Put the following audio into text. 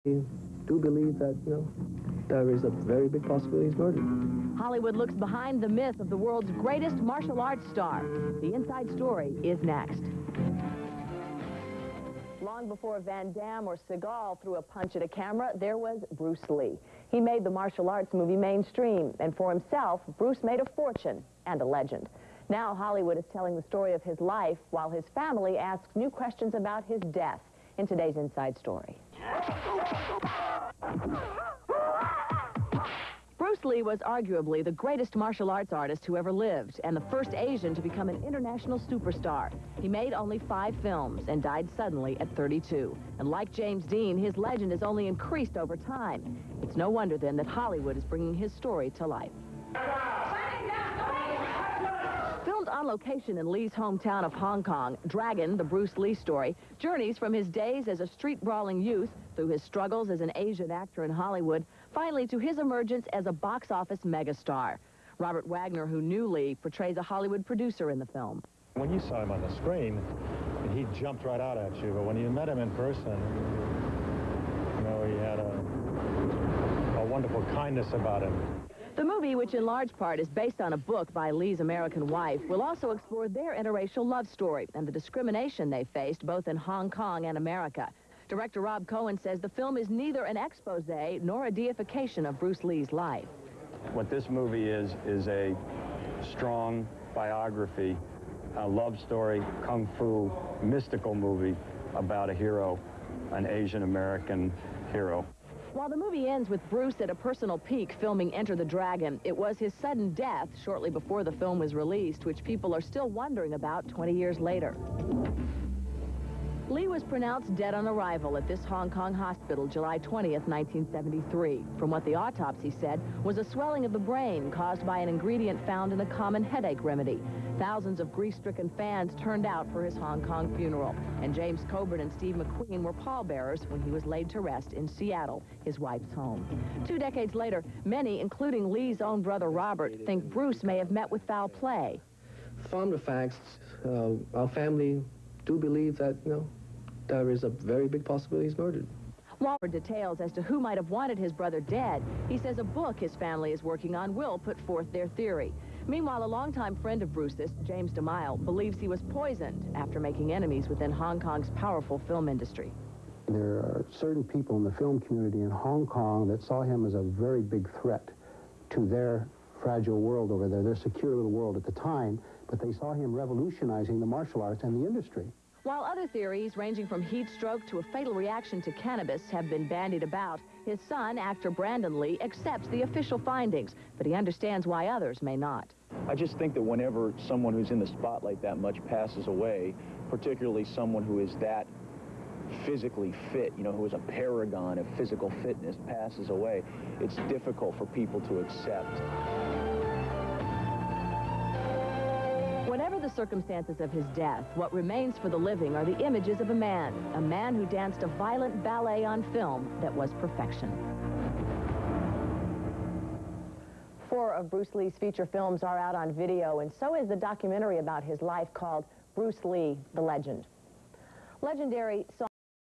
I do believe that, there is a very big possibility he's murdered. Hollywood looks behind the myth of the world's greatest martial arts star. The inside story is next. Long before Van Damme or Seagal threw a punch at a camera, there was Bruce Lee. He made the martial arts movie mainstream, and for himself, Bruce made a fortune and a legend. Now Hollywood is telling the story of his life while his family asks new questions about his death in today's Inside Story. Bruce Lee was arguably the greatest martial arts artist who ever lived and the first Asian to become an international superstar. He made only 5 films and died suddenly at 32. And like James Dean, his legend has only increased over time. It's no wonder then that Hollywood is bringing his story to life. Filmed on location in Lee's hometown of Hong Kong, Dragon, the Bruce Lee story, journeys from his days as a street-brawling youth through his struggles as an Asian actor in Hollywood, finally to his emergence as a box office megastar. Robert Wagner, who knew Lee, portrays a Hollywood producer in the film. When you saw him on the screen, he jumped right out at you, but when you met him in person, he had a wonderful kindness about him. The movie, which in large part is based on a book by Lee's American wife, will also explore their interracial love story and the discrimination they faced both in Hong Kong and America. Director Rob Cohen says the film is neither an expose nor a deification of Bruce Lee's life. What this movie is a strong biography, a love story, kung fu, mystical movie about a hero, an Asian American hero. While the movie ends with Bruce at a personal peak filming Enter the Dragon, it was his sudden death shortly before the film was released, which people are still wondering about 20 years later. Lee was pronounced dead on arrival at this Hong Kong hospital July 20th, 1973. From what the autopsy said, was a swelling of the brain caused by an ingredient found in a common headache remedy. Thousands of grief-stricken fans turned out for his Hong Kong funeral, and James Coburn and Steve McQueen were pallbearers when he was laid to rest in Seattle, his wife's home. 2 decades later, many, including Lee's own brother Robert, think Bruce may have met with foul play. From the facts, our family do believe that, there is a very big possibility he's murdered. While for details as to who might have wanted his brother dead, he says a book his family is working on will put forth their theory. Meanwhile, a longtime friend of Bruce's, James DeMille, believes he was poisoned after making enemies within Hong Kong's powerful film industry. There are certain people in the film community in Hong Kong that saw him as a very big threat to their fragile world over there, their secure little world at the time, but they saw him revolutionizing the martial arts and the industry. While other theories, ranging from heat stroke to a fatal reaction to cannabis, have been bandied about, his son, actor Brandon Lee, accepts the official findings, but he understands why others may not. I just think that whenever someone who's in the spotlight that much passes away, particularly someone who is that physically fit, who is a paragon of physical fitness, passes away, it's difficult for people to accept. Whatever the circumstances of his death, what remains for the living are the images of a man who danced a violent ballet on film that was perfection. 4 of Bruce Lee's feature films are out on video, and so is the documentary about his life called Bruce Lee, the Legend. Legendary song